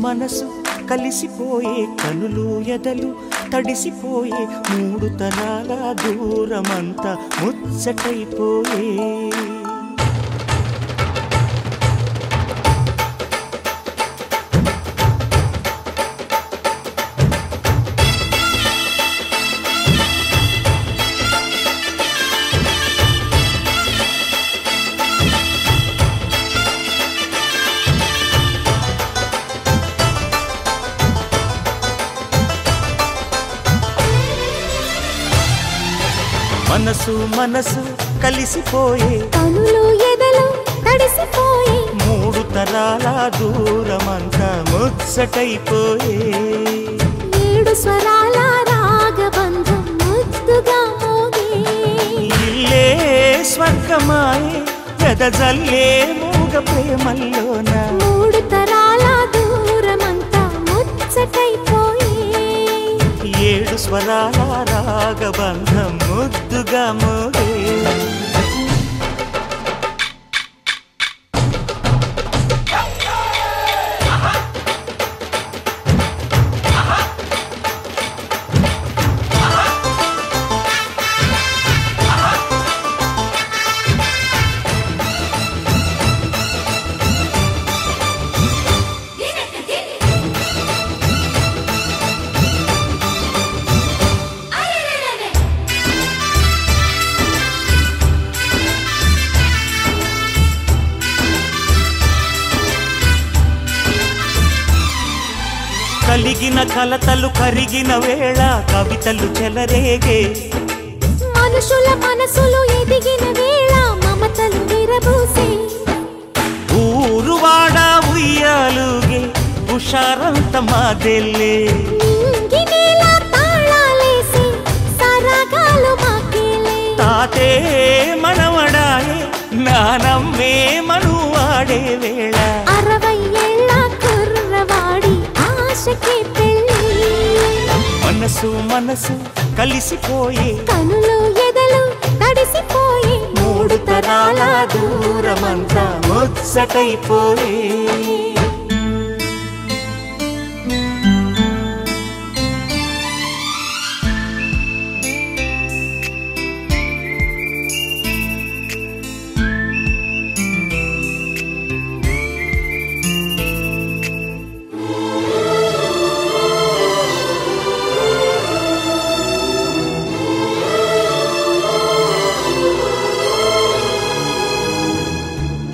మనసు కలిసిపోయే కనులు ఎదలు తడిసిపోయే మూడు తరాల దూరమంతా ముచ్చటైపోయే మనసు మనసు కలిసిపోయే కనులు ఎదలు తడిసిపోయే మూడు తరాల దూరమంతా ముచ్చటైపోయే ఏడు స్వరాల రాగబంధం ముద్దుగా మోగే ఇల్లే స్వర్గమాయే ఎదజల్లే మూగ ప్రేమల్లోన మూడు తరాల దూరమంతా ముచ్చటైపోయే ఏడు స్వరాల రాగబంధం ముద్దుగా మోగే కలిగిన కలతలు కరిగిన వేళ కవితలు చెలరేగే మనుషుల మనసులు ఎదిగిన వేళ మమతలు విరబూసే ఊరువాడ ఉయ్యాలుగే హుషారంత మాదెల్లే నింగినేల తాళాలేసి సరాగాలు మాకేలే తాతే మనవడాయే నానమ్మే మనువాడే వేళ 60 ఏళ్ల కుర్రవాడి ఆశకి పెళ్ళి మనసు మనసు కలిసిపోయే కనులు ఎదలు తడిసిపోయే మూడు తరాల దూరమంతా ముచ్చటైపోయే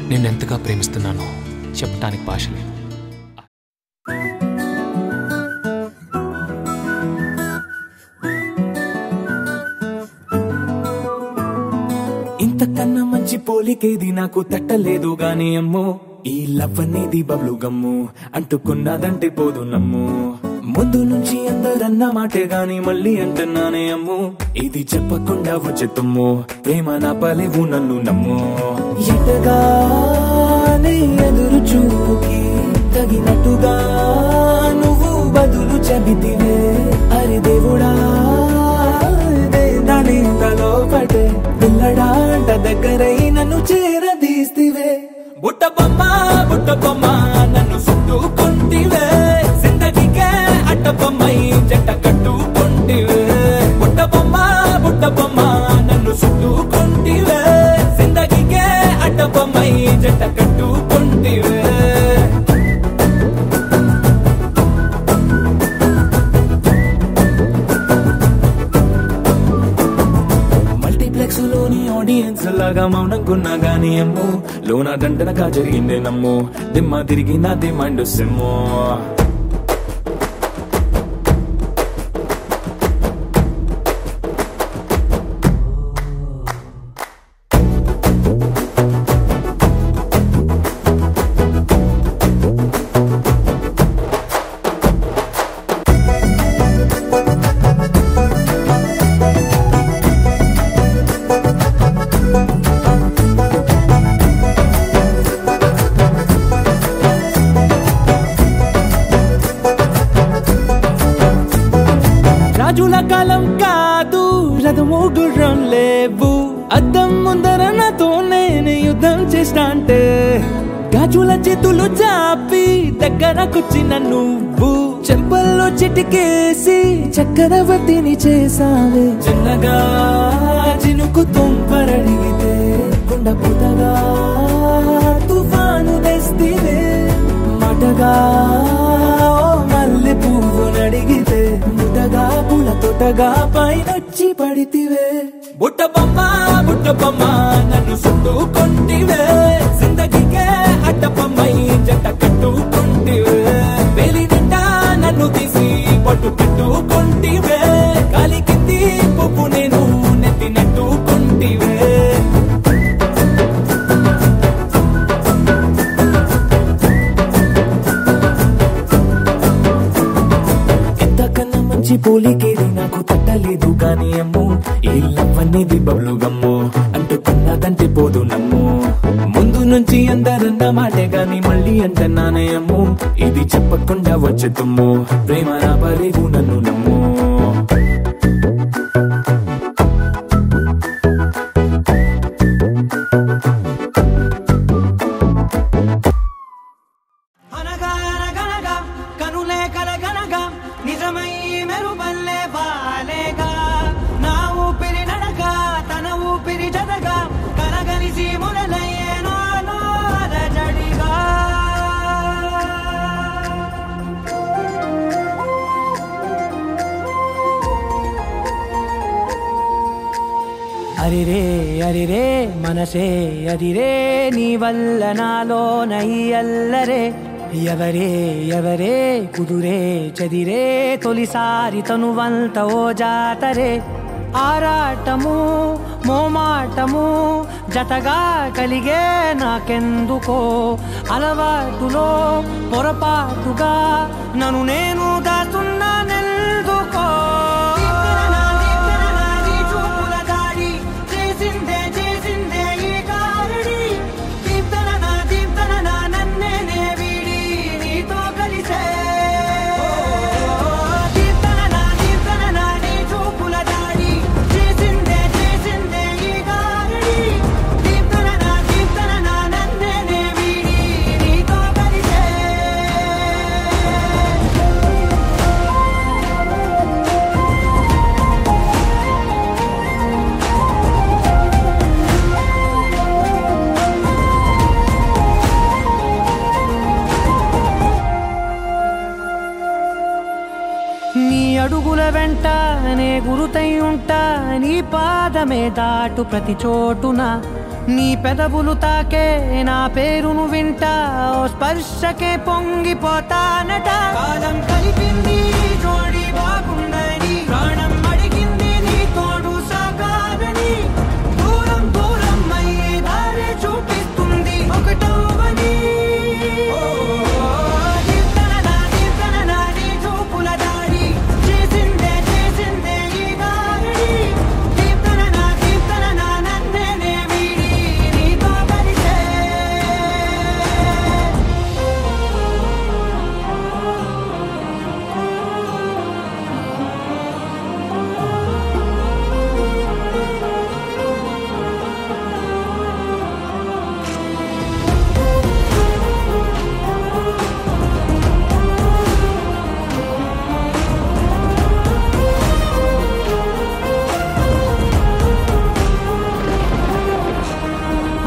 నిన్నెంతగా ప్రేమిస్తున్నానో చెప్పడానికి భాష లేదు. ఇంతకన్నా మంచి పోలికేది నాకు తట్టలేదు గాని అమ్మో ఈ లవ్ అనేది బబ్లు గమ్ము అంటుకున్నదంటే పోదు నమ్ము ముందు నుంచి అందరన్న మాటే గాని మళ్ళీ అంటున్నానే అమ్ము ఇది చెప్పకుండా వచ్చే తుమ్ము ప్రేమ నాపలేవు నన్ను నమ్ము ఎటగానే ఎదురు చూకి తగినట్టుగా నువ్వు బదులు చెబితివే అరి దేవుడా దాని తలో పడే పిల్లడాంట దగ్గరై నన్ను చేరదీస్తివే బుట్ట బొమ్మ నన్ను చుట్టుకుంటివే జిందగీకే అట్ట బొమ్మై జంట కట్టుకుంటివే బుట్ట బొమ్మ నన్ను చుట్టుకుంటివే జిందగీకే అట్ట బొమ్మై జంట కట్టుకుంటివే లోని ఆడియన్స్ లాగా మౌనంకున్నా గానీ అమ్ము లోన దండనగా జరిగిందే నమ్ము దిమ్మ తిరిగి నా దిమ్మండు సిమ్ము రాజుల కాలం కాదు రథము గుర్రం లేవు అద్దం ముందర నాతో నేను యుద్ధం చేస్తా అంటే గాజుల చేతులు చాపి దగ్గరకొచ్చిన నువ్వు చెంపల్లో చిటికేసి చక్రవర్తిని చేసావే చిన్నగా చినుకు తుంపరడిగితే కుండ పుటగా తుఫాను తెస్తివే మాటగా మల్లె పువ్వు నడిగితే ముటగా పుల తొటగా పైనొచ్చి పడితివే బుట్ట బొమ్మ నన్ను చుట్టుకొంటివే జిందగీకే అడ్డపమ్మై జంట కట్టుకొంటివే వేలి నిండా నన్ను తీసి పట్టు పెట్టుకొంటివే గాలి కింది పువ్వు నేను నెత్తినట్టుకొంటివే ఎంతకన్నా మంచి పోలికేది నాకు తట్టలేదు కానీ అమ్మో ఈ లవ్ అనేది బబ్లు గమ్ము అంటుకున్నదంటే పోదు నమ్ము ముందు నుంచి అందరన్న మాటే గాని మళ్ళీ అంటున్నానే అమ్ము ఇది చెప్పకుండా వచ్చే తుమ్ము ప్రేమ నా పరేగు నన్ను నమ్ము అరిరే మనసే అరిరే నీ వల్ల నాలో నై అల్లరే ఎవరే కుదురే చదిరే తొలిసారి తనువంత ఓ జాతరే ఆరాటము మోమాటము జతగా కలిగే నాకెందుకో అలవాటులో పొరపాటుగా నన్ను నేను దాస్తున్నానెందుకో అడుగుల వెంట నే గురుతై ఉంటా నీ పాదమే దాటు ప్రతి చోటున నీ పెదవులు తాకే నా పేరును వింటా ఓ స్పర్శకే పొంగిపోతానట కాలం కలిపింది జోడి బాగుందని ప్రాణం అడిగింది నీ తోడు సాగాలని దూరం దూరం అయ్యే దారి చూపిస్తుంది ఒకటవని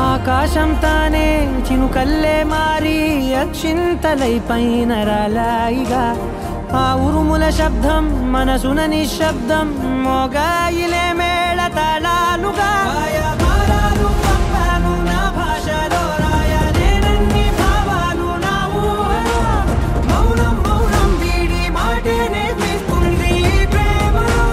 ఆకాశం తానే చినుకల్లే మారి అక్షింతలై పైన రాలాయిగా ఆ ఉరుముల శబ్దం మనసున నిశ్శబ్దం మోగాయిలే మేళ తాళాలుగా నా భాషలో రాయలేనన్ని భావాలు నా ఊహలో మౌనం మౌనం వీడి మాటే నేర్పిస్తుంది ప్రేమలో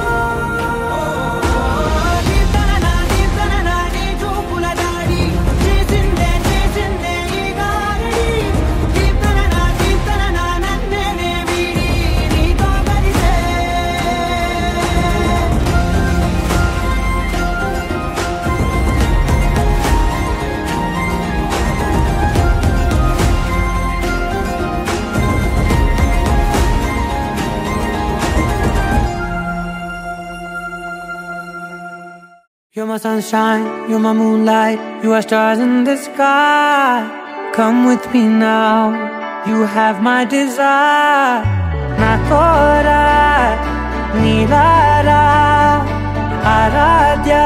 You're my sunshine, you're my moonlight, you are stars in the sky. Come with me now, you have my desire. Na tora nilara aradhya.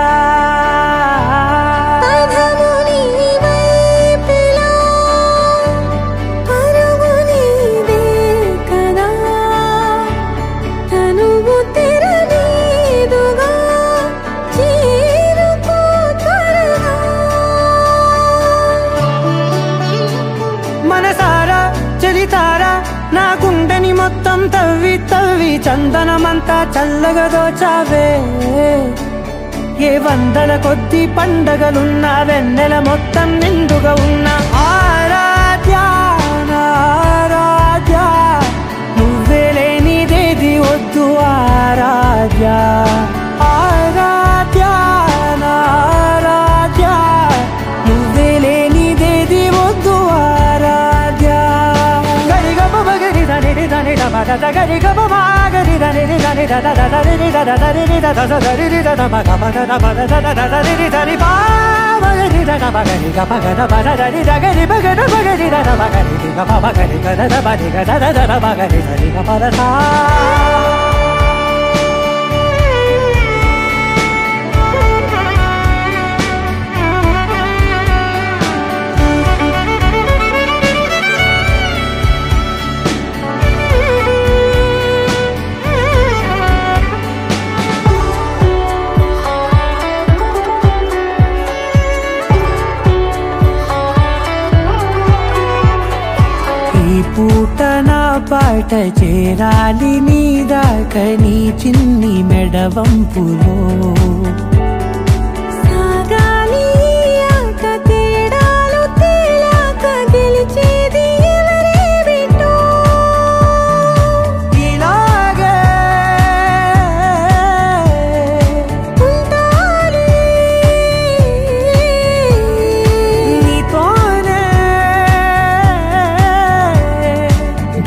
నా గుండెని మొత్తం తవ్వి తవ్వి చందనమంతా చల్లగా దోచావే. ఏ వందల కొద్ది పండగలున్నా వెన్నెల మొత్తం నిండుగా ఉన్న ఆరాధ్య ఆరాధ్య నువ్వే లేనిదేది వద్దు ఆరాధ్య ఆరాధ్య ఆరాధ్య నువ్వే లేనిదేది వద్దు ఆరాధ్య. గరి గబ మాగరి దని దని దద దరి దద దరి దద దరి దద మగ మగ దద దరి దరి బావరి దద మగరి గబ గద బద దరి దగరి బగద బగరి దద మగరి గబ మగరి గద బది గద దద మగరి దరి గబ దద. పూట నా పాట చేరాలి నీ దాకా నీ చిన్ని మెడవంపులో సాగాలి ఆట తేడాలు తేలాక గెలిచేది ఎవరే బిడ్డో. ఇలాగే ఉంటాలి నీతోనే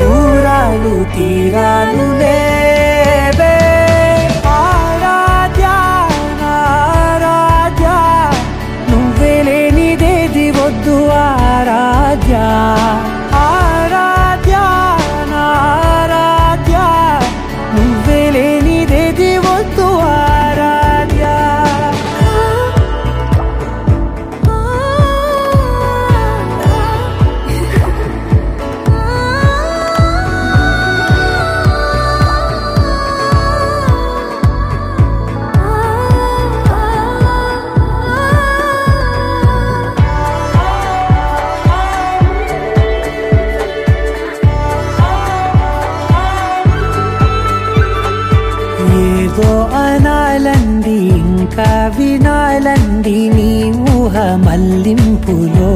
దూరాలు తీరాలు లేవే. ఆరాధ్య ఆరాధ్య నువ్వే లేనిదేది వద్దు ఆరాధ్య ఆరాధ్య ఆరాధ్య నువ్వే లేనిదేది వద్దు ఆరాధ్య. ఏదో అనాలంది ఇంకా వినాలంది నీ ఊహ మల్లింపులో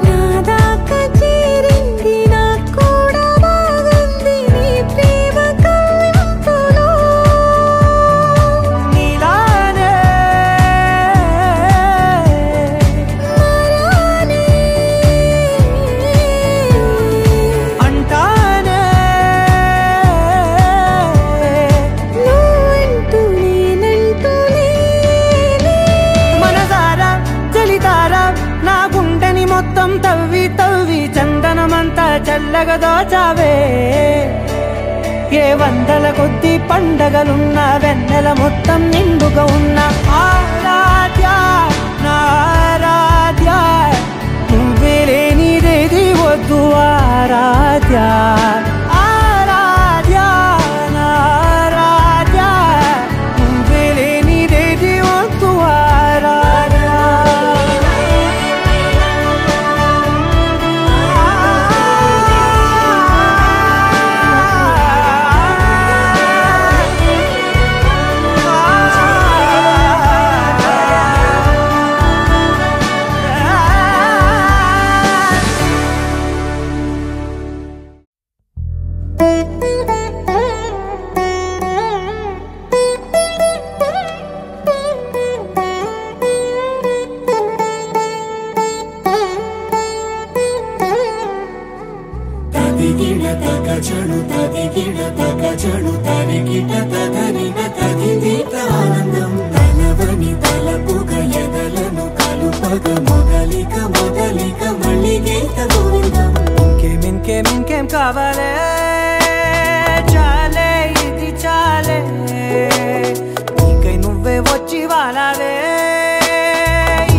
నా దాకా చేరింది నాకు కూడా బాగుంది నీ ప్రేమ కవ్వింపులో. నీలానే మరానే అంటానే నువ్వంటూ నేనంటూ లేనే. మనసారా చలితారా నా గుండెని మొత్తం తవ్వి తవ్వి చందనమంతా చల్లగా దోచావే. ఏ వందల కొద్ది పండగలున్నా వెన్నెల మొత్తం నిండుగా ఉన్న ఆరాధ్య నారాధ్య నువ్వే లేనిదేది వద్దు ఆరాధ్య ఆరాధ్య నారాధ్య నువ్వే లేనిదేది వద్దు ఆరాధ్య. తదిగిడ తగజడు తదిగిడ తగజడు తరిగిట తదరిన తదిదీత ఆనందం తలవని తలపుగ ఎదలను కలుపగ మొదలిక మొదలి గీత గోవిందం ఇంకేం కావాలే చాలే ఇది చాలే నీకై నువ్వే వచ్చి వాలావే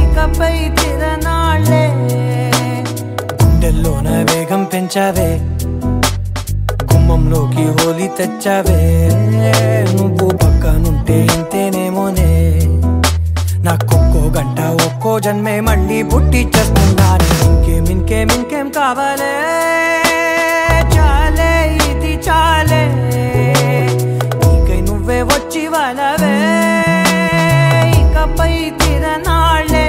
ఇకపై తిరనాళ్ళే గుండెల్లోన వేగం పెంచావే గుమ్మంలోకి హోలీ తెచ్చావే నువ్వు పక్కనుంటే ఇంతేనేమోనే నాకొక్కో గంట ఒక్కో జన్మే మళ్ళీ పుట్టి చేస్తున్నాను ఇంకేం కావాలే చాలే ఇది చాలే నీకై నువ్వే వచ్చి వాలవే ఇకపై తిరనాళ్ళే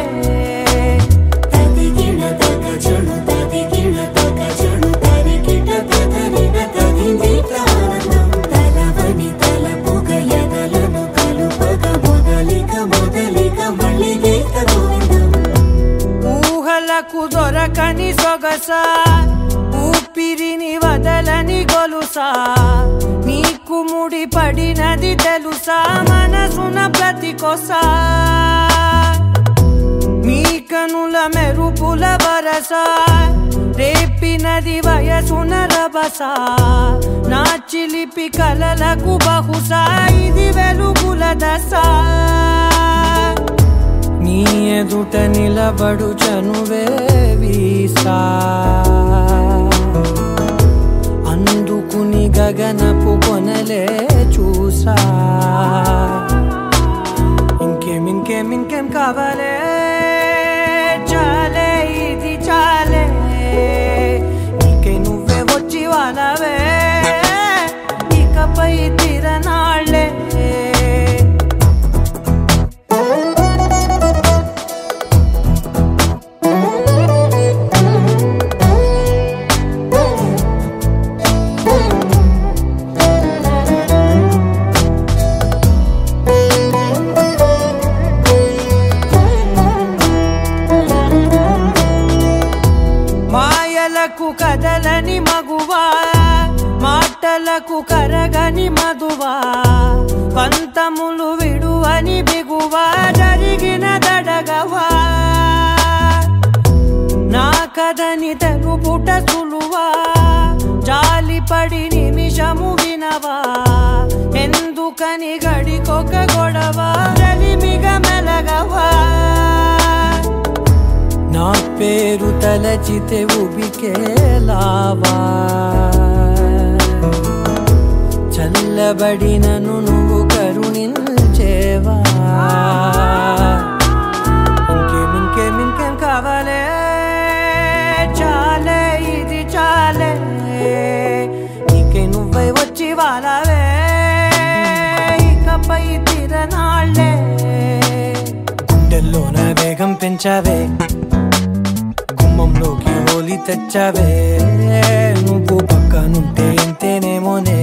తదిగిడ తగ చెడు తదిగిడ తగ చెడు తరిగిట తదరిన తదిందిట ఆనందం తలవని తలపుగ ఎదలను కలుపగ మొదలిక మళ్ళీ గీత గోవిందం ఊహలకు దొరకని సొగస ఊపిరిని వదలని గొలుసా నీకు ముడి పడినది తెలుసా మనసున ప్రతి కొసా నీ కనుల మెరుపుల వరస రేపినది వయసున రభస నా చిలిపి కలలకు బహుశా ఇది వెలుగుల దశ నీ ఎదుట నిలబడు చనువే వీసా అందుకుని గగనపు కొనలే చూసా ఇంకేం కావాలే చాలే ఇది చాలే నీకై నువ్వే వచ్చి వాలవే ఇకపై తిరనాళ్ళే మాయలకు కదలని మగువా మాటలకు కరగని మధువా పంతములు విడువని బిగువా జరిగిన దడగవా నా కథని తెలుపుట సులువా జాలిపడి నిమిషము వినవా ఎందుకని గడికొక గొడవ రలిమిగ మెలగవా నా పేరు తలచితే ఉబికేలావా చల్లబడినను నువ్వు కరుణించేవా ఇంకేం కావాలే చాలే ఇది చాలే నీకై నువ్వై వచ్చి వాలవే ఇకపై తిరనాళ్ళే గుండెల్లోన వేగం పెంచావే గుమ్మంలోకి హోలీ తెచ్చావే నువ్వు పక్కనుంటే ఇంతేనేమోనే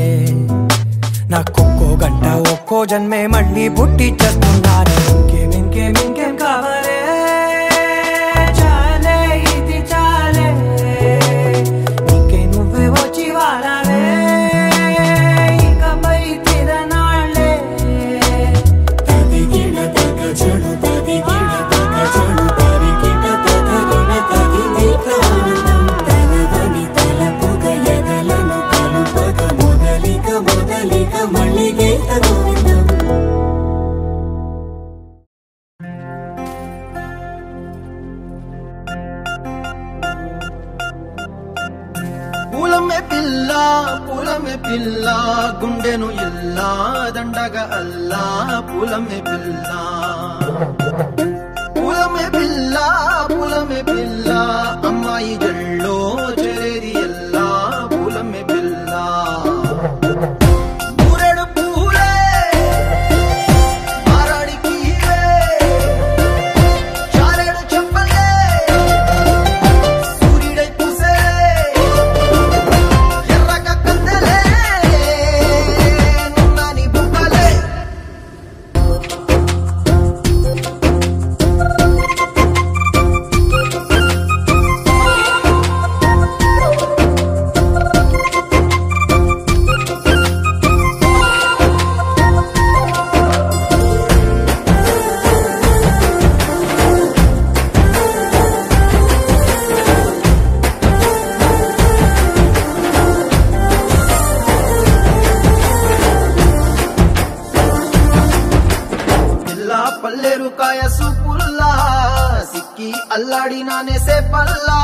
నాకొక్కో గంట ఒక్కో జన్మే మళ్ళీ పుట్టి చేస్తున్నాను ఇంకేం కావాలే చాలే ఇది చాలే నీకై నువ్వే వచ్చి వాలవే ఇకపై తిరనాళ్ళే తదిగిడ తగ చెడు తదిగిడ తగ చెడు తరిగిట తదరిన తదిందిట ఆనందం తలవని తలపుగ ఎదలను కలుపగ మొదలిక మళ్ళీ గీత గోవిందం పూలమే పిల్ల గుండెను ఇల్లా దండగా అల్లా పూలమే పిల్ల అమ్మాయి జల్లో చేరేది ఎల్లా పూలమే పిల్ల ఊరెడు పూలే మారాడికి చారెడు చెప్పలే సూర్యుడై పూసే ఎర్రగా కందలే నున్నాని బుక్కలే వయసు పుల్లా సిక్కి అల్లాడినానే సే పల్లా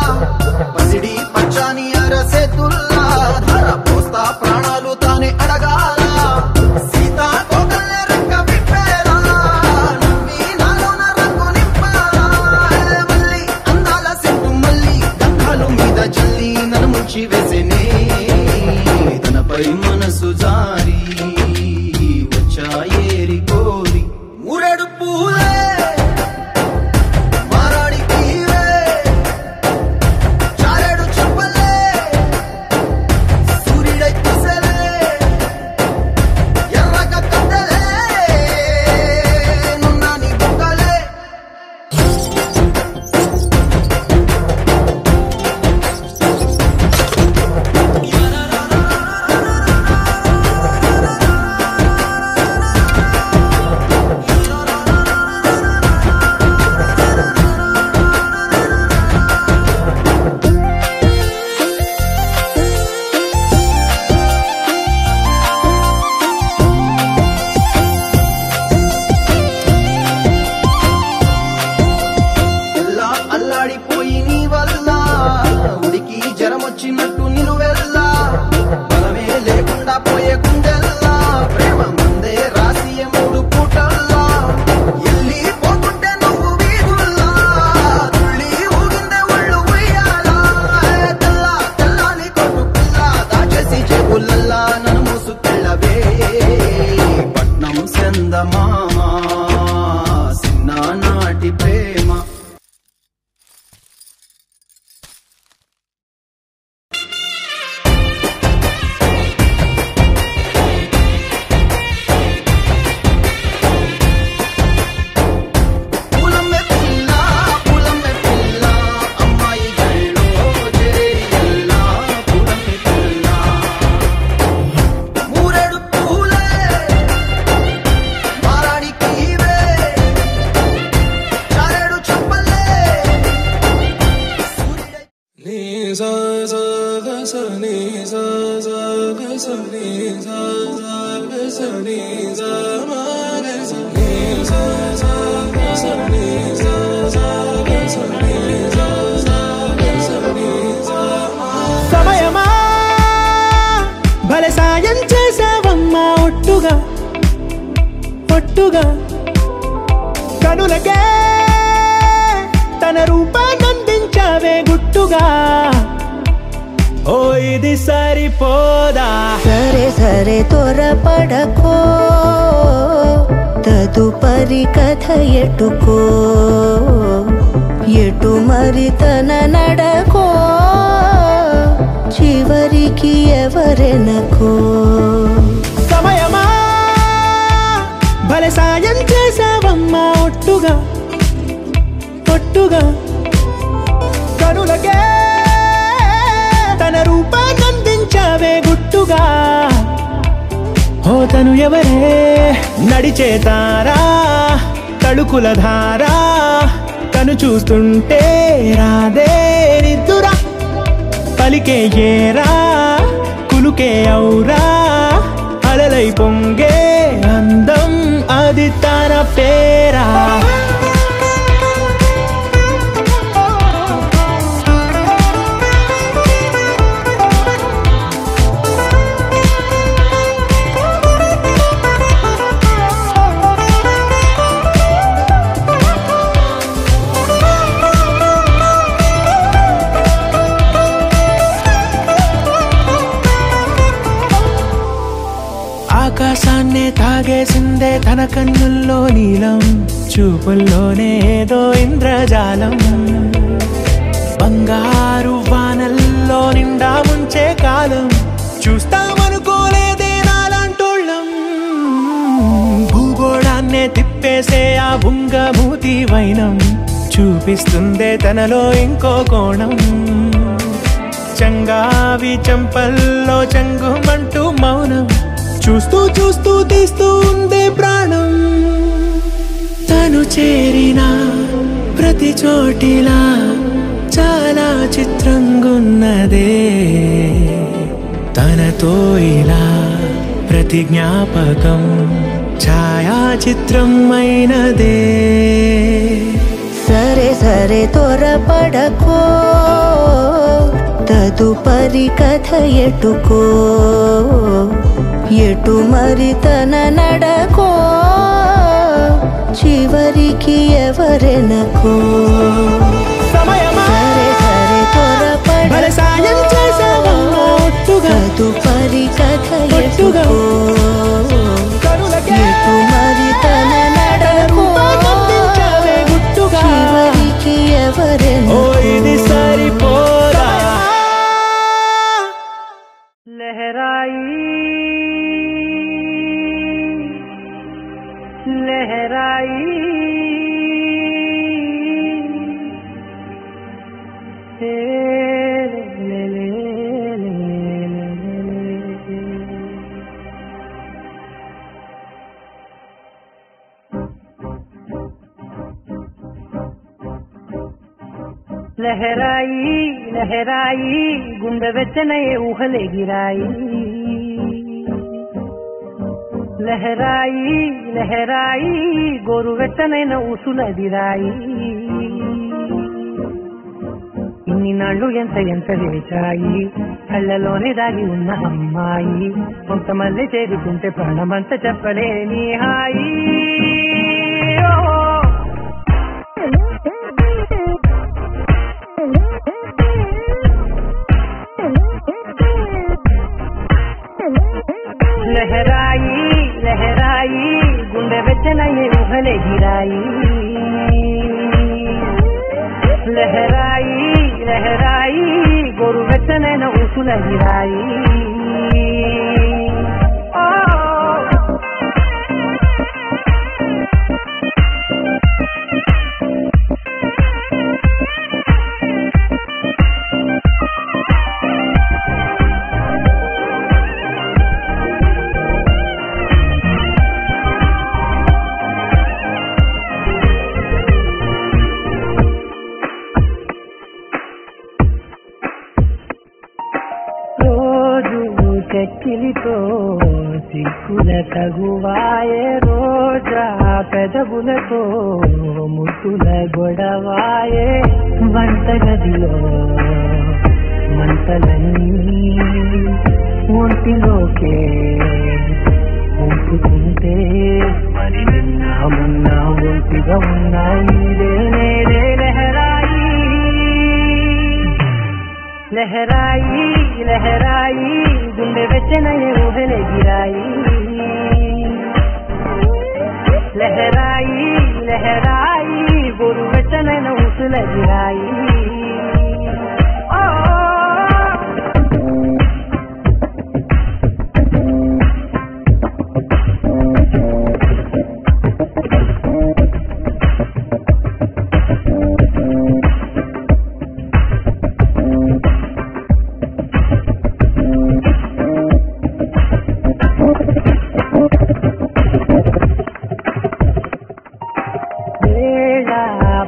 పసిడి పచ్చాని అరసే తుల్లా ధర పోస్తా ప్రాణాలు తానే అడగాల సీతా కోకల్లే రెక్క విప్పేలా నవ్వి నాలోన రంగు నింపాలా మళ్ళీ అందాల సిట్టు మళ్ళీ గంధాలు మీద జల్లి నన్ను ముంచి వేసేనే తనపై మనసు జారి వచ్చాయేరి కోరి మూరెడు పూలే మారాడికి చారెడు చెప్పలే సూర్యుడై కుసలే ఎర్రగ కట్టలే నున్నాని బుక్కలే అల్లాడిపోయి నీ వల్ల ఉడికి జరమొచ్చినట్టు నిలువెల్లా బలమే లేకుండా పోయే గుండెల్లా ప్రేమ ముందే రాసియ మూడు పూటల్లా ఎల్లి పోతుంటే నువ్వు వీధుల్లా తుళ్ళి ఊగిందే ఒళ్ళు ఉయ్యాలా తెల్లా తెల్లాని కొట్టు పిల్ల దాచేసి చెవులల్లా నన్ను మూసుకెళ్ళవే పట్నం చందమామ చిన్ననాటి ప్రేమ సమయమా భలే సాయం చేసావమ్మా ఒట్టుగా ఒట్టుగా కనులకే తన రూపాన్నందించావే గుట్టుగా ఓ ఇది సరిపోదా సరే సరే త్వరపడకో తదుపరి కథ ఎటుకో ఎటు మరి తన నడకో చివరికి ఎవరెనకో సమయమా భలే సాయం చేసావమ్మా ఒట్టుగా ఒట్టుగా కనులకే తన రూపాన్నందించావే గుట్టుగా ఓ తను ఎవరే నడిచే తారా తడుకుల ధారా తను చూస్తుంటే రాదే నిద్దురా పలికే ఏరా కులుకే ఔరా అలలై పొంగే అందం అది తన పేరా ఆకాశాన్నే తాగేసిందే తన కన్నుల్లో నీలం చూపుల్లోనే ఏదో ఇంద్రజాలం బంగారు వానల్లో నిండా ముంచే కాలం చూస్తామనుకోలేదే నాలాంటోళ్ళం భూగోళాన్నే తిప్పేసే ఆ బుంగమూతి వైనం చూపిస్తుందే తనలో ఇంకో కోణం చంగావి చంపల్లో చంగుమంటూ మౌనం చూస్తూ చూస్తూ తీస్తూ ఉందే ప్రాణం తను చేరిన ప్రతి చోటిలా చాలా చిత్రంగున్నదే తనతో ఇలా ప్రతి జ్ఞాపకం ఛాయా చిత్రమైనదే సరే సరే త్వరపడకో తదుపరి కథ ఎటుకో ఎటు మరి తన నడకో చివరికి ఎవరెనకో సరే సరే త్వరపడకో తదుపరి కథ ఎటుకో ఎటు మరి తన నడకో చివరికి ఎవరెనకో ఇది సరిపోదా లహరాయి లహరాయి లహరాయి లహరాయి గుండె వెచ్చనయే ఊహలే గిరాయి లహరాయి లహరాయి గోరు వెచ్చనైన ఊసులదిరాయి ఇన్ని నాళ్ళు ఎంత ఎంత వేచాయి కళ్ళలోనే దాగి ఉన్న అమ్మాయి కొంతమంది చేరుకుంటే ప్రాణమంత చెప్పలేని హాయి లహరాయి లహరాయి గుండె వెచ్చనయ్యే ఊహలే గిరాయి లహరాయి లహరాయి గోరు వెచ్చనైన ఊసుల గిరాయి చెక్కిలితో సిక్కుల తగువాయే రోజా పెదవులతో ముద్దుల గొడవాయే వంటగదిలో మంటలన్నీ ఒంటిలోకే ఉంచుకుంటే మరి నిన్న మొన్న ఒంటిగా ఉన్నాయి లహరాయి లహరాయి లహరాయి గుండె వెచ్చనయ్యే ఊహలే గిరాయి లహరాయి లహరాయి గోరు వెచ్చనైన ఊసుల గిరాయి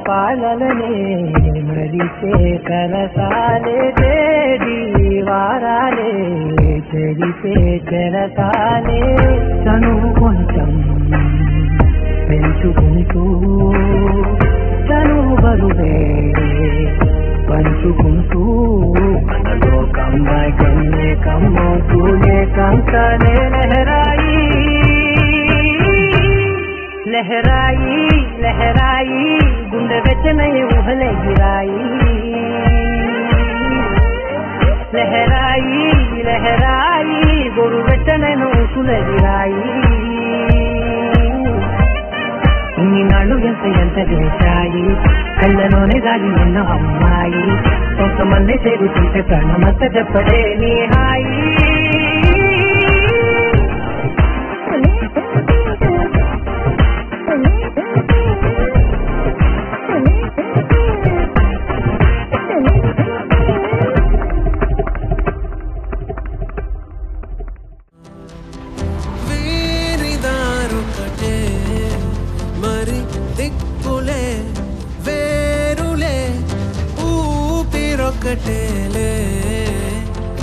పాలనే మరిచే కరసాలే తేడి వారాలే చెడిపే చెరసాలే తను కొంచెం పెంచుకుంటూ తను బరువే పంచుకుంటూ మనలో కమ్మాయి కన్నే కమ్మవుతూనే కంకనే లహరాయి లహరాయి లహరాయి గుండె వెచ్చనయ్యే ఊహలే గిరాయి లహరాయి లహరాయి గోరు వెచ్చనైన ఊసుల గిరాయి ఇన్ని నాళ్ళు ఎంత ఎంత చేశాయి కళ్ళలోనే దాగి ఉన్న అమ్మాయి కొంతమంది చేరుకుంటే ప్రాణమంత చెప్పలేని హాయి ఒకటేలే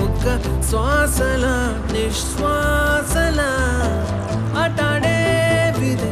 ఒక్క శ్వాసల నిశ్వాసల అటాడే విదే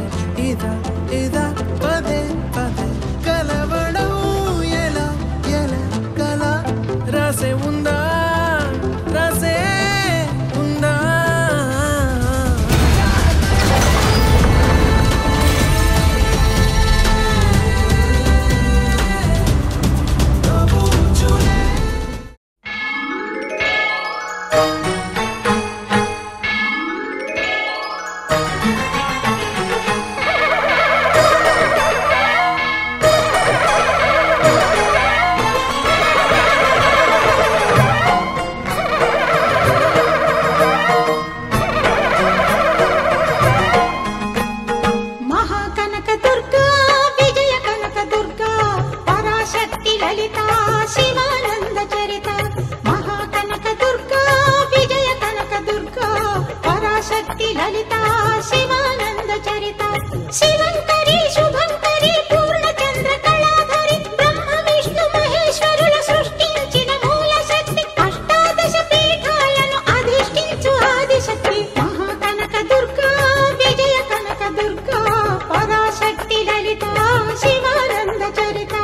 చరిత శివంకరి శుభంకరి పూర్ణచంద్ర కళాధరి బ్రహ్మ విష్ణు మహేశ్వరుల సృష్టించిన మూల శక్తి అష్టాదశ పీఠాలను అధిష్ఠించు ఆదిశక్తి మహాకనక దుర్గా విజయ కనక దుర్గా పరాశక్తి లలిత శివానంద చరిత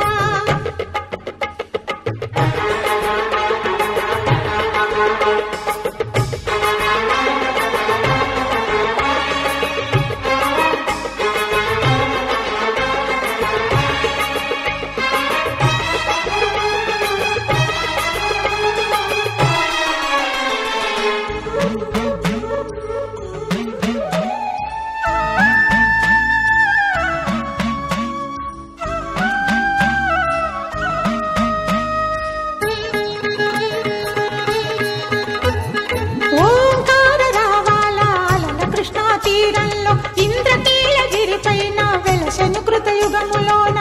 ఇంద్రకీలగిరిపైన వెలసెను కృతయుగములోన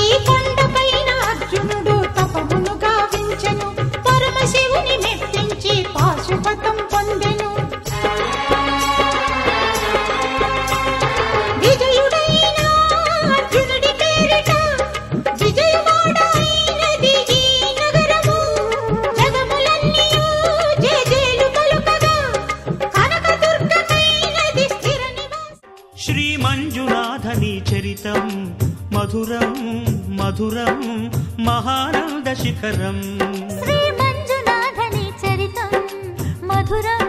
ఈ కొండపైన అర్జునుడు తపమును గావించెను పరమశివుని మెప్పించి పాశుపతం పొందెను విజయుడైన అర్జునుడి పేరిట విజయవాడ అయినది ఈ నగరము జగములన్నీయు జయజేలు పలుకగా కనకదుర్గమైనది స్థిర నివాసం శ్రీ మంజునాథని చరితం మధురం మధురం మహానంద శిఖరం శ్రీ మంజునాథని చరితం మధురం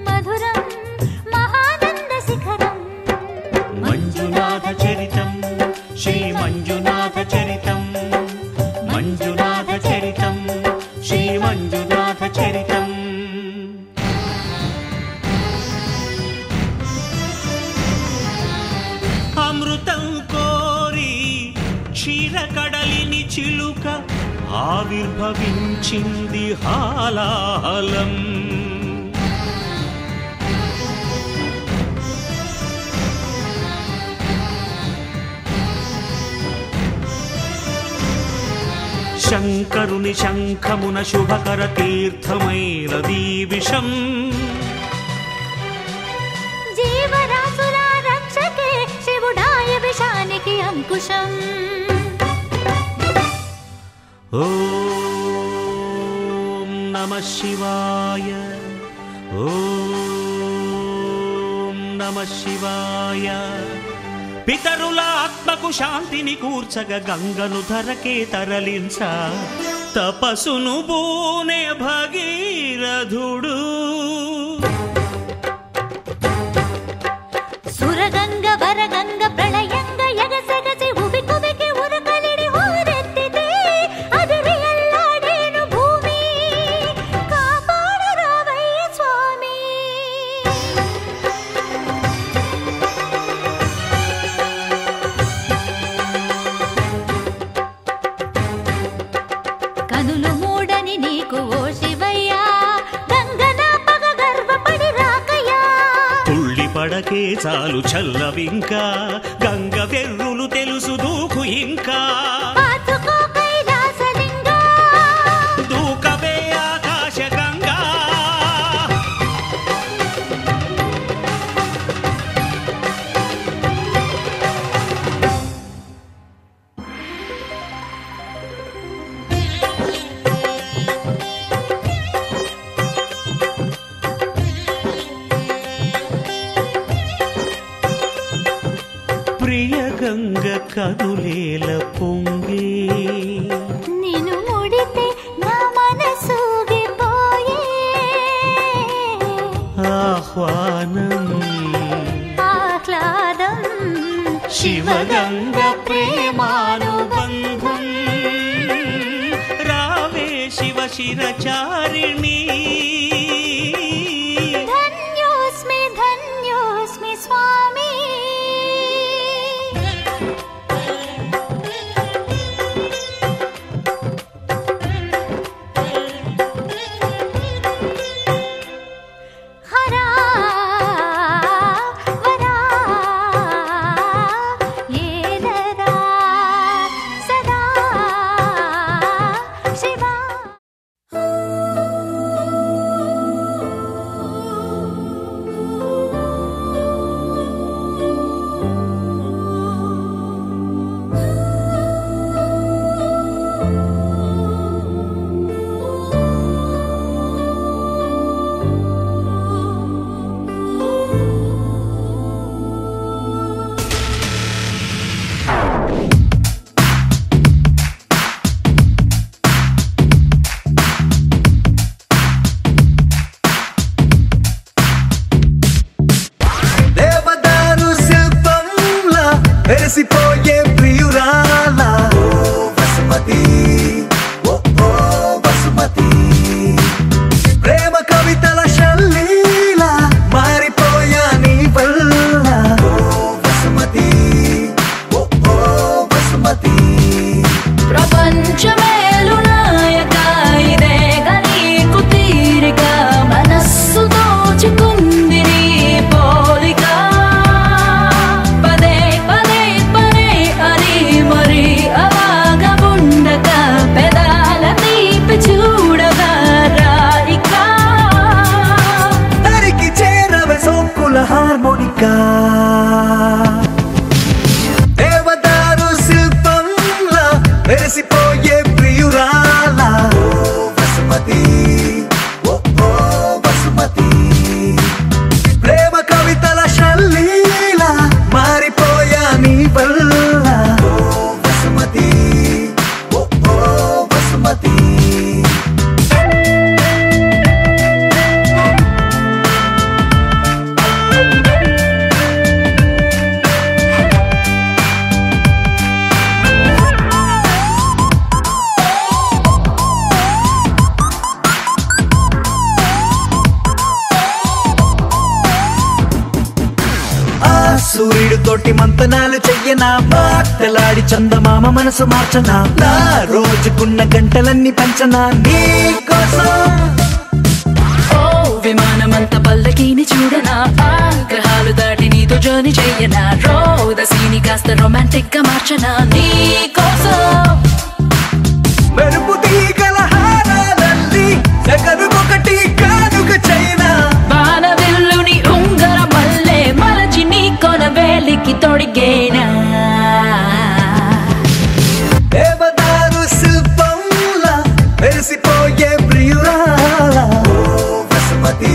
మధురం మహానంద శిఖరం మంజునాథ చరితం శ్రీ మంజునాథ చరితం మంజునాథ చరితం శ్రీ మంజునాథ చరితం అమృతం కోరి క్షీరకడలిని చిలుక ఆవిర్భవించింది హాలాహలం శంకరుని శంఖమున శుభకర తీర్థమైనదీ విషం జీవరాశుల రక్షకే శివుడాయ విషానికి అంకుశం ఓం నమః శివాయ ఓం నమః శివాయ పితరుల ఆత్మకు శాంతిని కూర్చగ గంగను ధరకే తరలించ తపసును బూనే భగీరథుడు సురగంగ వరగంగ ప్రళయంగ ఎగసెగసి ఉబి కుబికి ఉరకలిడి హోరెత్తితే అదిరి అల్లాడేను భూమి కాపాడరావయ్య స్వామి కనులు మూడని నీకు ఓ శివయ్యా గంగన పగ గర్వపడి రాకయ్యా తుళ్ళి పడకే చాలు చల్లవింకా గంగ వెర్రులు తెలుసు దూకు ఇంకా పాతుకో కైలాసలింగా దూకవే ఆకాశ గంగా ప్రియ గంగ కనులేల పొంగే నిన్ను ముడితే నా మనసూగిపోయే ఆహ్వానం ఆహ్లాదం శివగంగ ప్రేమానుబంధం రావే శివ శిరచారిణి ధన్యోస్మి ధన్యోస్మి స్వామి హరా వరా ఏలరా సదా శివా వెలిసిపోయే ప్రియురాలా ఓ వసుమతి ఓ ఓ వసుమతి ప్రేమ కవితల శల్లీలా మారిపోయా నీ వల్ల ఓ వసుమతి ఓ ఓ వసుమతి ప్రపంచమేలు నాయక ఇదేగా నీకు తీరిక మనస్సు దోచుకుంది నీ పోలిక పదే పదే పదే అని మరి అలాగా ఉండక పెదాల తీపి చూడగా రాయిక తరికి చేరవే సోకుల హార్మోనికా దేవదారు శిల్పంలా వెలిసిపోయే ప్రియురాలా ఓ వసుమతి ఓ ఓ వసుమతి ప్రేమ కవితల శల్లీలా మారిపోయా నీ వల్ల ఓ వసుమతి ఓ ఓ వసుమతి సూర్యుడు తోటి మంతనాలు చెయ్యనా మాటలాడి చందమామ మనసు మార్చనా నా రోజుకున్న గంటలన్నీ పంచనా నీ కోసం ఓ విమానమంత పల్లకీని చూడనా గ్రహాలు దాటి నీతో జర్నీ చెయ్యనా రోదసీని కాస్త రొమాంటిక్ గా మార్చనా నీ కోసం మెరుపు తీగల హారాలల్లి జగనుకొకటి కానుక చైనా బాణవిల్లుని ఉంగర మల్లె మలచి నీ కొన వేలికి తొడిగేనా దేవదారు శిల్పంలా వెలిసిపోయే ప్రియురాలా ఓ వసుమతి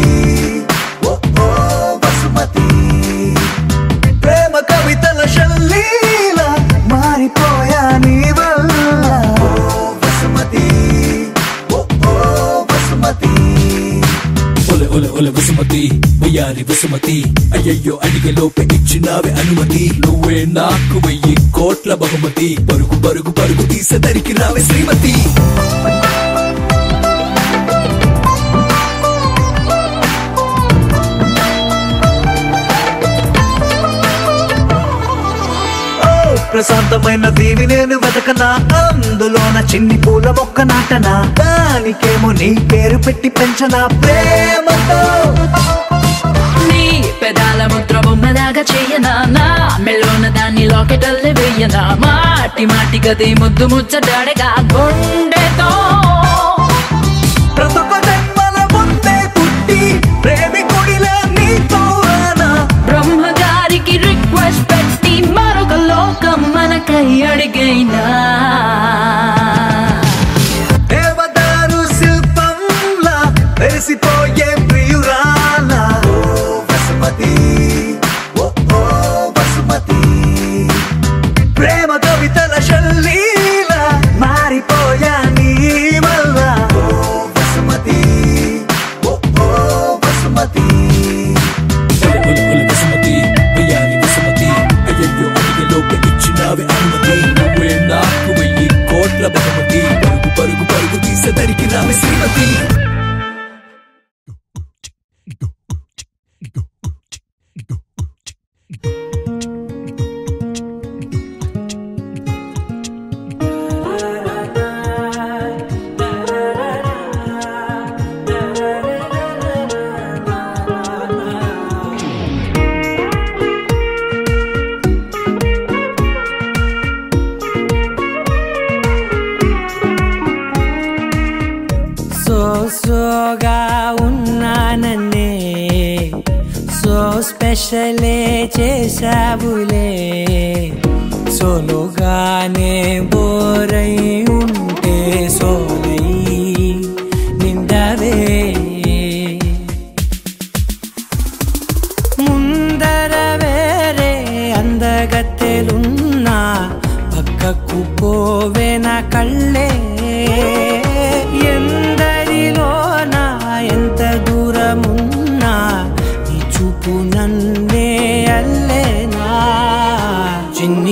ఓ ఓ వసుమతి ప్రేమ కవితల శల్లీలా మారిపోయా నీ వల్ల ఓ వసుమతి ఓ ఓ వసుమతి ఒల ఒల ఒల వసుమతి వయ్యారి వసుమతి అయ్యయ్యో అడిగే లోపే ఇచ్చినావే అనుమతి నువ్వే నాకు 1000 కోట్ల బహుమతి పరుగు పరుగు పరుగు తీసేదరికి రావే శ్రీమతి ప్రశాంతమైన దీని నేను వెతకనా అందులోన చిన్ని పూల మొక్క నాటనా దానికేమో నీ పేరు పెట్టి పెంచనా ప్రేమతో నీ పెదాల ముద్ర బొమ్మలాగా చెయ్యనా నా మెల్లోన దాన్ని లాకెటల్లే వెయ్యనా మాటి మాటి గది ముద్దు ముచ్చడాడగా గుండెతో ప్రతొక్క జన్మల ముందే పుట్టి ప్రేమికుడిలా నీతో రానా బ్రహ్మగారికి రిక్వెస్ట్ పెట్టి మరొక లోకం మనకై అడిగైనా దేవదారు శిల్పంలా వెలిసిపోయే ప్రియురాలా ఓ వసుమతి ఓ ఓ వసుమతి ప్రేమ కవితల శల్లీలా మారిపోయా నీ వల్ల ఓ వసుమతి ఓ ఓ వసుమతి వసుమతి వయ్యారి వసుమతి అయ్యయ్యో అడిగే లోపే ఇచ్చినావే అనుమతి నువ్వే నాకు 1000 కోట్ల బహుమతి పరుగు పరుగు పరుగు తీసేదరికి రావే శ్రీమతి సోగా ఉన్నానన్నే సో స్పెషలే చేసావులే సోలోగానే బోరై ఉంటే సోలై నిండవే ముందర వేరే అందగత్తెలున్నా పక్కకు పోవే నా కళ్ళే ఎందరిలోనా ఎంత దూరమున్నా నీ చూపు నన్నే అల్లేనా చిన్ని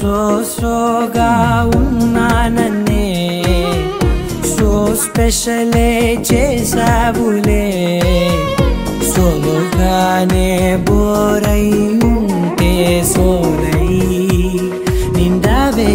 సోగా ఉన్నానన్నే సో స్పెషలే చేసావులే సోలోగానే బోరై ఉంటే సోలై నిండావే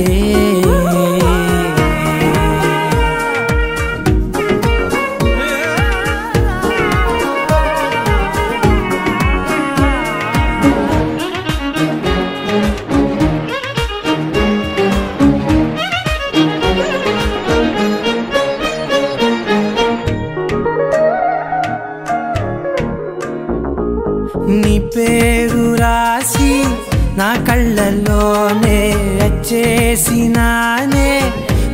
నీ పేరు రాసి నా కళ్ళల్లోనే వచ్చేసినానే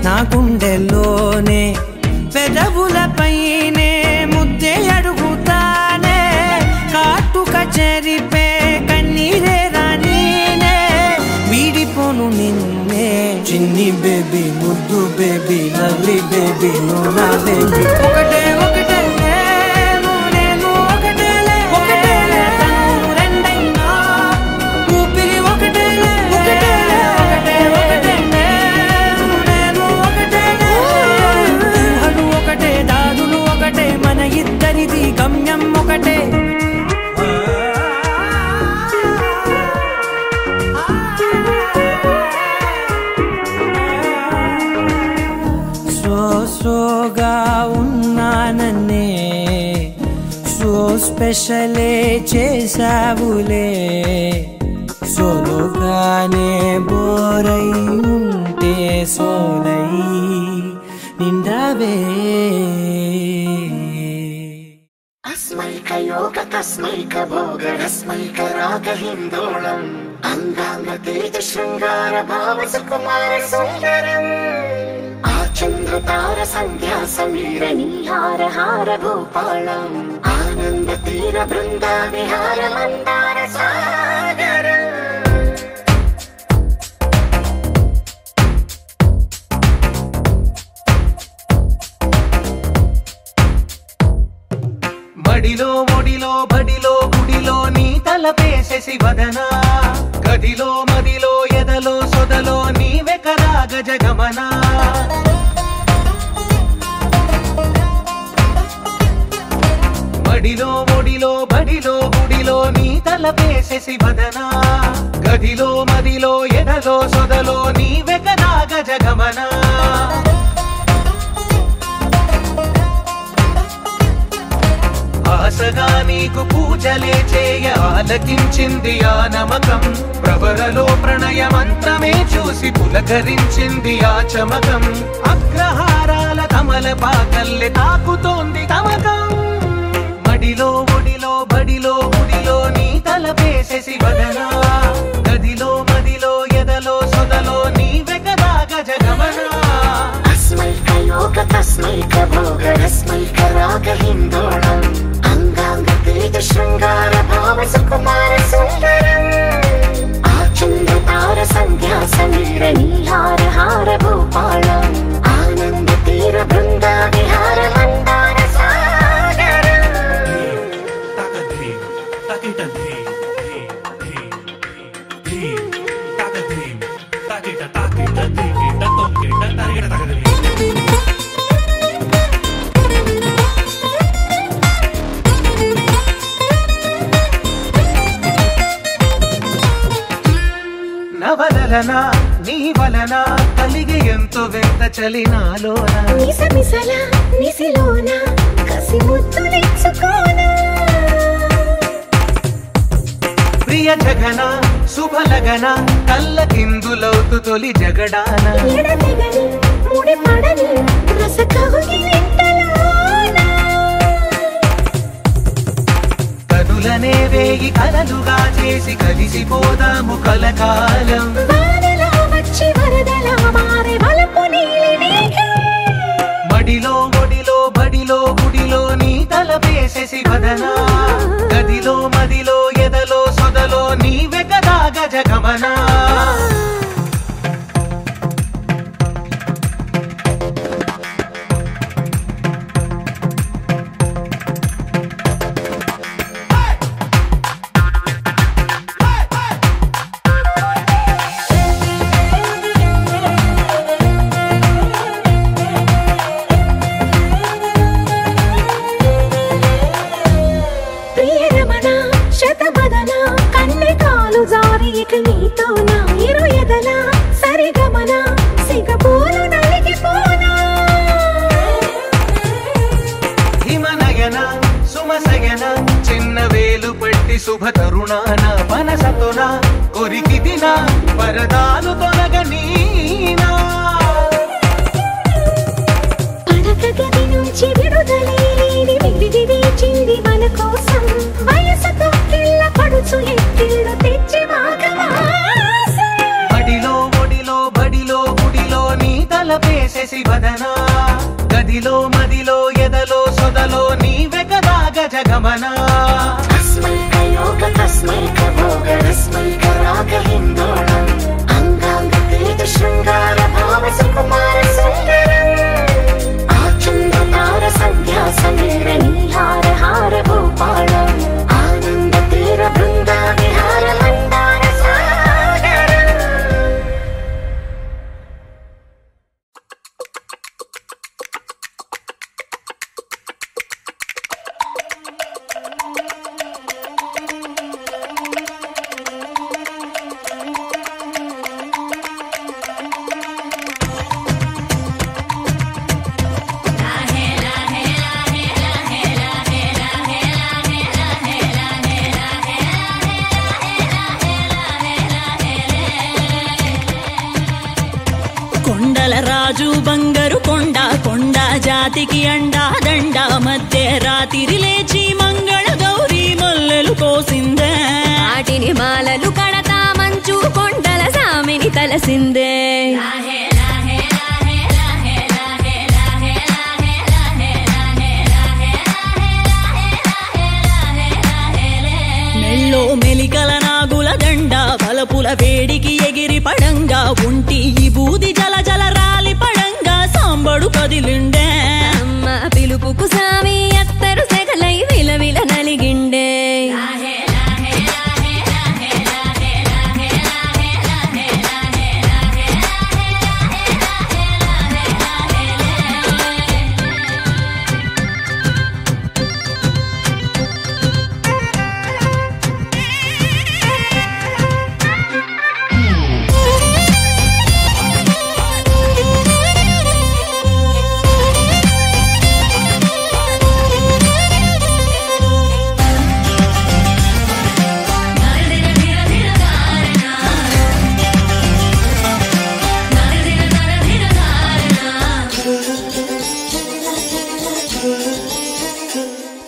నా గుండెల్లోనే పెదవులపైనే ముద్దే అడుగుతానే కాటుక చెరిపే కన్నీరే రానీనే వీడిపోను నిన్నే చిన్ని బేబీ ముద్దు బేబీ లవ్లీ బేబీ నువ్వు నా బేబీ ఒకటే ఒకటే ఇద్దరిది గమ్యం ఒకటే సోగా ఉన్నానన్నే సో స్పెషలే చేసావులే సోలోగానే బోరై ఉంటే సోలై నిండావే योग तस्मैक भोग रस्मैक राग हिंदोलम् अंगांग तेज श्रृंगार भाव सुकुमार सुंदरम् आचंद्र तार संध्या समीर नीहार हार भूपालम् आनंद तीर बृंदा विहार मंदार सागर మడిలో ఒడిలో బడిలో గుడిలో నీ తలపేసేసి వదనా గదిలో మదిలో ఎదలో సొదలో నీవే కదా గజగమనా మడిలో ఒడిలో బడిలో గుడిలో నీ తలపేసేసి వదనా గదిలో మదిలో ఎదలో సొదలో నీవే కదా గజగమనా ఆశగా నీకు పూజలే చేయ ఆలకించింది ఆ నమకం ప్రవరలో ప్రణయ మంత్రమే చూసి పులకరించింది ఆ చమకం అగ్రహారాల కమల పాకల్లె తాకుతోంది తమకం మడిలో ఒడిలో బడిలో గుడిలో నీ తలపేసేసి వదనా గదిలో మదిలో ఎదలో సొదలో నీవే కదా గజగమనా अस्मैक योग तस्मैक भोग रस्मैक राग हिंदोलम् अंगांग तेज श्रृंगार भाव सुकुमार सुंदरम् आचंद्र तार संध्या समीर नीहार हार भूपालम् आनंद तीर बृंदा विहार मंदार सागर నవలన నీ వలన కలిగి ఎంతో వింత చలినాలోన నిసమిసల నిసిలోన కసి ముద్దులిచ్చుకోన ప్రియ జగన శుభలగన కళ్ళ కిందులవుతు తొలి జగడాన ఎడతెగని ముడి పడని రస కౌగిలింతలోన కనులనే వేగి కలలుగా చేసి కలిసిపోదాము కలకాలం వానలా వచ్చి వరదలా మారే వలపు నీలి మేఘం మడిలో ఒడిలో బడిలో గుడిలో నీ తలపేసేసి వదనా గదిలో మదిలో ఎదలో సొదలో నీవే కదా గజగమనా శుభ తరుణాన మనసతోన కొరికి దిన వరదాలు తొలగనీనా పడక గది నుంచి విడుదలేని విడిది వేచింది మన కోసం వయసుతో కిల్ల పడుచు ఎత్తిళ్ళు తెచ్చి బడిలో ఒడిలో బడిలో గుడిలో నీ తలపేసేసి వదనా గదిలో మదిలో ఎదలో సొదలో నీవే కదా గజగమనా తస్మై కయోగ తస్మై కభోగ రస్మై కరాగ హిందోళం అంగాంగ తేజ శృంగార భావ సుకుమార సుందరం ఆచంద్ర తార సంధ్యా సమీర నీహార హార భూపాళం ఆనంద తీర బృందా విహార మందార సాగరం కొండల రాజు బంగారు కొండ కొండ జాతికి అండా దండ మధ్య రాత్రి లేచి మంగళ గౌరీ మల్లెలు కోసిందే వాటిని మాలలు కడతా మంచు కొండల సామిని తలసిందే మెల్లో మెలికల నాగుల దండ బలపుల వేడికి ఎగిరి పడంగా ఉంటి ఈ బూది జల జల రాలి పడంగా సాంబడు కదిలిండే అమ్మ పిలుపుకు సామి అత్తరు సెగలై విలవిల నలిగిండే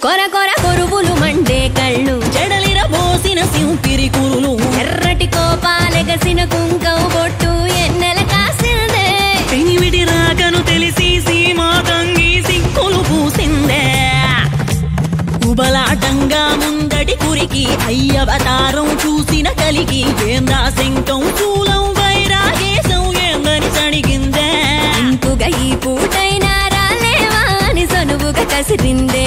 కొర కొర కొరువులు మండే కళ్ళు జడలిర బోసిన సింపిరి కురులు ఎర్రటి కోపాలెగసిన కుంకం బొట్టు ఎన్నెల కాసిందే పెనిమిటి రాకను తెలిసి సీమా తంగి సిక్కులు పూసిందే ఉబలాటంగా ముందటి కురికి అయ్యవతారం చూసిన కలిగి ఏందా శంకం చూలం వైరాగేశం ఏందని సడిగిందే ఇంకుగా ఈ పూటైనా రాలేవా అని సనువుగా కసిరిందే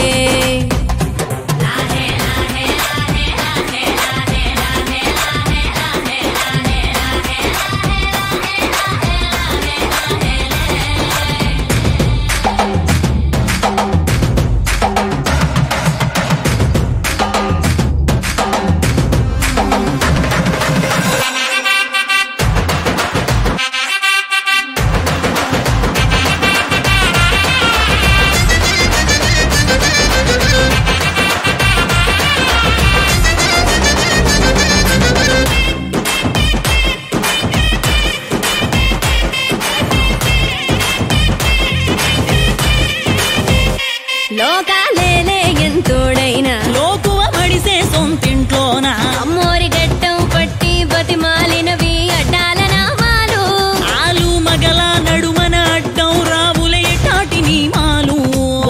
లోకాలేలే ఎంతోడైనా లోకువ మడిసే సొంతింట్లోన అమ్మోరి గట్టం పట్టి బతిమాలినవి అడ్డాల నామాలు ఆలు మగల నడుమన అడ్డం రావులే టాటి నీమాలు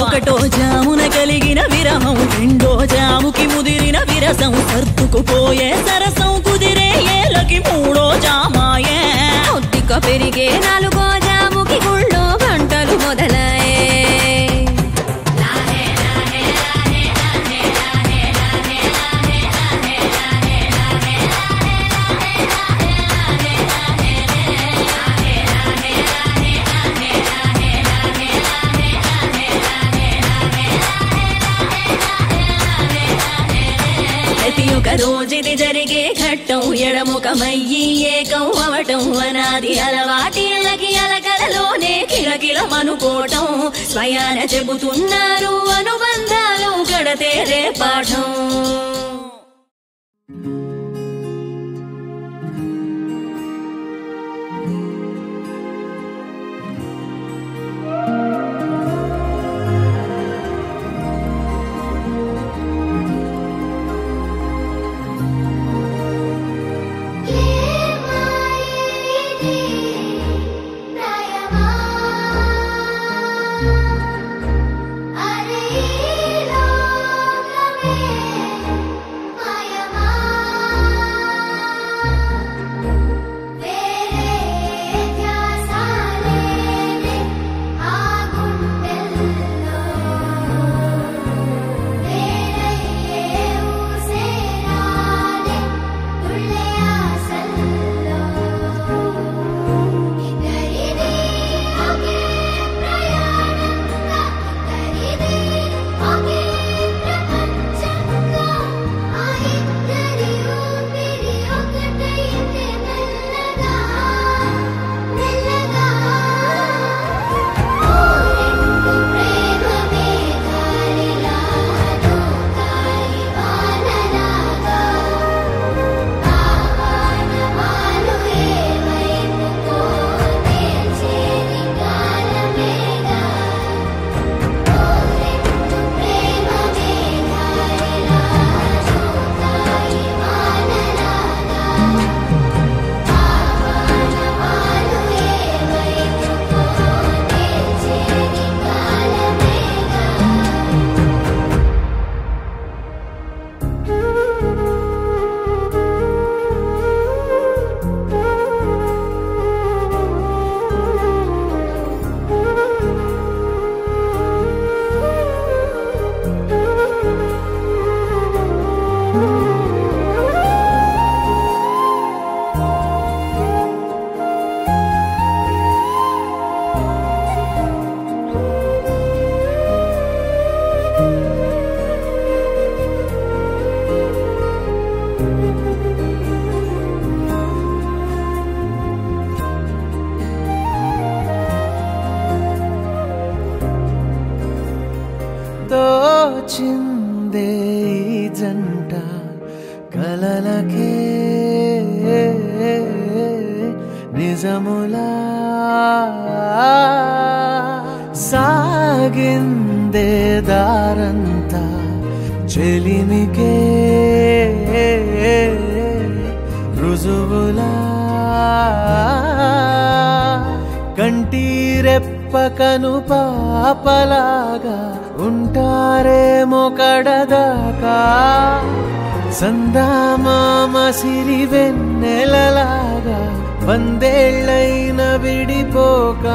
ఒకటో జామున కలిగిన విరహం రెండో జాముకి ముదిరిన విరసం సర్దుకుపోయే సరసం కుదిరే ఏలకి మూడో జామాయే ఒత్తిక పెరిగే నాలుగో జాముకి గుళ్ళో గంటలు మొదలయ్యే ప్రతి ఒక్క రోజుది జరిగే ఘట్టం ఎడముఖమయ్యి ఏకం అవటం అనాది అలవాటిళ్ళకి అలకలలోనే కిలకిలమనుకోవటం స్వయాన చెబుతున్నారు అనుబంధాలు కడతేరే పాఠం తోచిందే ఈ జంట కలలకే నిజములా సాగిందే దారంతా చెలిమికే రుజువులా కంటిరెప్పకను పాపలాగా ఉంటారేమో కడదాకా సందామామ సిరి వెన్నెలలాగా వందేళ్ళైన విడిపోక